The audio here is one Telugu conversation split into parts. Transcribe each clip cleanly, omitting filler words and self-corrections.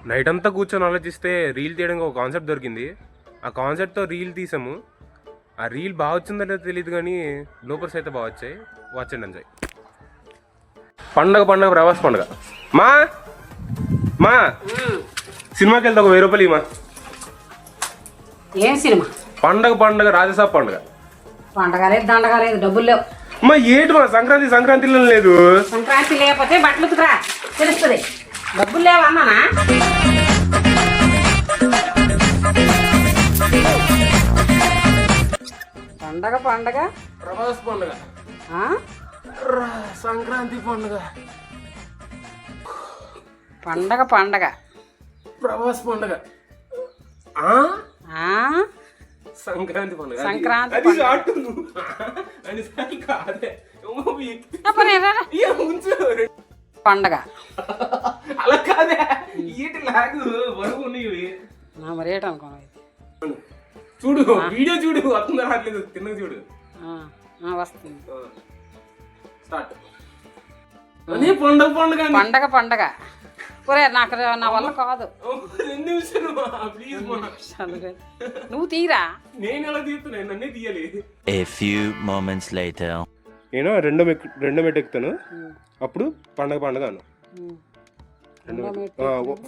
నైట్ అంతా కూర్చొని ఆలోచిస్తే రీల్ తీయడానికి ఒక కాన్సెప్ట్ దొరికింది. ఆ కాన్సెప్ట్తో రీల్ తీసాము. ఆ రీల్ బాగా వచ్చిందో లేదో తెలియదు కానీ బ్లోపర్స్ అయితే బాగా వచ్చాయి. Watch and enjoy. పండగ ప్రభాస్ పండగ. మా మా సినిమాకి వెళ్తా ఒక 1000 రూపాయలు ఇమ్మా. ఏం సినిమా? పండగ రాజసాబ్ పండగ. పండగ లేదు దండగ లేదు, డబ్బులు లేవు. అమ్మా ఏంటి మా సంక్రాంతిలో లేదు. సంక్రాంతి లేకపోతే బట్టలు ఉతుకురా తెలుస్తుంది. డబ్బులు లేవు అన్నానా? పండగ ప్రభాస్ పండగ. సంక్రాంతి పండగ. పండగ ప్రభాస్ పండగ. సంక్రాంతి పండుగ. పండగ అలా కాదే. ఈటి లాగు బరువు ఉన్నాయి మరి ఏటనుకో. చూడు వీడియో చూడు, వస్తుందా రావట్లేదు. తిన్నగా చూడు. వస్తుంది. స్టార్ట్. పండగ. ఒరే నాకు నా వల్ల కాదు. 2 నిమిషాలు ప్లీజ్. నువ్వు తీరా. నేను ఎలా తీస్తున్నా? నన్నే తీయాలి. A few moments later. నేను రెండో మెట్టు ఎక్కుతాను. అప్పుడు పండగ అను.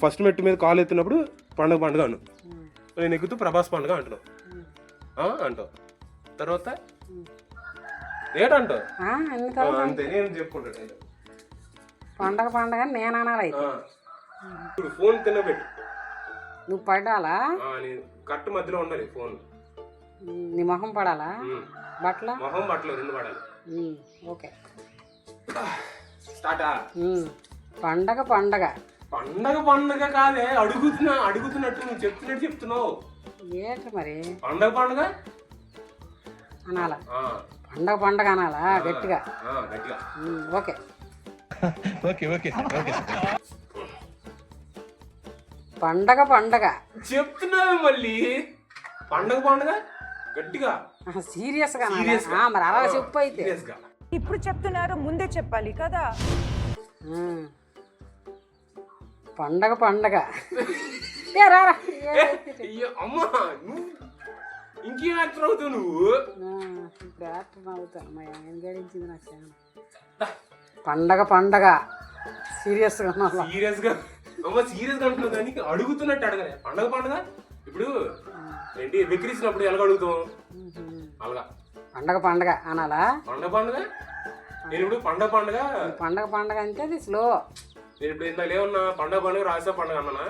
ఫస్ట్ మెట్టు మీద కాలు ఎత్తినప్పుడు పండగ అను. నేను ఎక్కుతూ ప్రభాస్ పండుగ అంటున్నావు అంటావు. తర్వాత ఏటంటావు? అంతే. నేను చెప్పుకుంటాను పండగ నేను అనాలి. ఇప్పుడు ఫోన్ తినబెట్టు. నువ్వు పడాలా? కట్టు మధ్యలో ఉండాలి ఫోన్. నీ మొహం పడాలా? బట్టలు 2 పడాలి. ఓకే స్టార్టా. పండగ కాదే, అడుగుతున్నట్టు నువ్వు చెప్తున్నావు. ఏంటి మరి? పండగ అనాలా? పండగ అనాలా గట్టిగా? ఓకే పండగ చెప్తున్నావు మళ్ళీ. పండగ గట్టిగా సీరియస్ గా మరి అలా చెప్పు. అయితే ఇప్పుడు చెప్తున్నారు, ముందే చెప్పాలి కదా. పండగ అమ్మా ఇంకేం యాక్టర్ అవుతావు నువ్వు? ఇప్పుడు యాక్టర్ అవుతాను. మా ఆయన గడించింది నాకు. పండగ సీరియస్ గా అమ్మ సీరియస్ గా అంటున్నావు కానీ అడుగుతున్నట్టు అడగలే. పండగ ఇప్పుడు ఏంటి వెక్కిరిసినప్పుడు ఎలా అడుగుతాం? అలాగా పండగ అనాలా? పండగ నేను ఇప్పుడు పండగ అంటే అది స్లో. నేను ఇప్పుడు ఇందాక ఏమన్నా పండగ రాజా పండగ అన్నానా?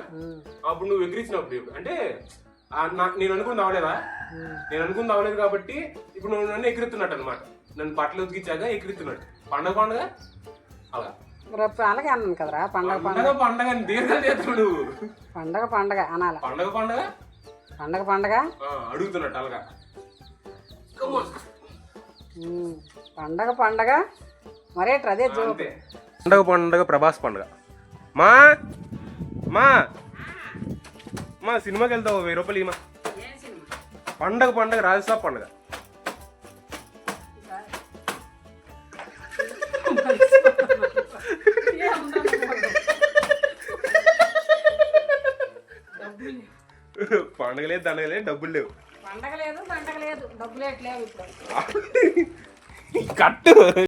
అప్పుడు నువ్వు వెక్కిరిసినప్పుడు అంటే నేను అనుకుంది అవ్వలేదా? నేను అనుకుంది అవ్వలేదు కాబట్టి ఇప్పుడు నువ్వు నన్ను ఎగిరిస్తున్నట్టు అనమాట. నన్ను బట్టలు ఉతికిచ్చాక ఎగిరిస్తున్నట్టు. పండగ అలా అలాగే అన్నాను కదరా. పండగ దీర్ఘాలు చేస్తున్నాడు. పండగ అనాలా? పండగ అడుగుతున్నట్టు అలాగా. పండగ మరేట్రా అదే జోక్. పండగ ప్రభాస్ పండగ. మా సినిమాకి వెళ్తావు 1000 రూపాయలు ఇమ్మా. పండగ రాజసాబ్ పండగ. పండగ లేదు దండగ లేదు, డబ్బులు లేవు. పండగ లేదు డబ్బులు లేవు. ఇప్పుడు కట్టు.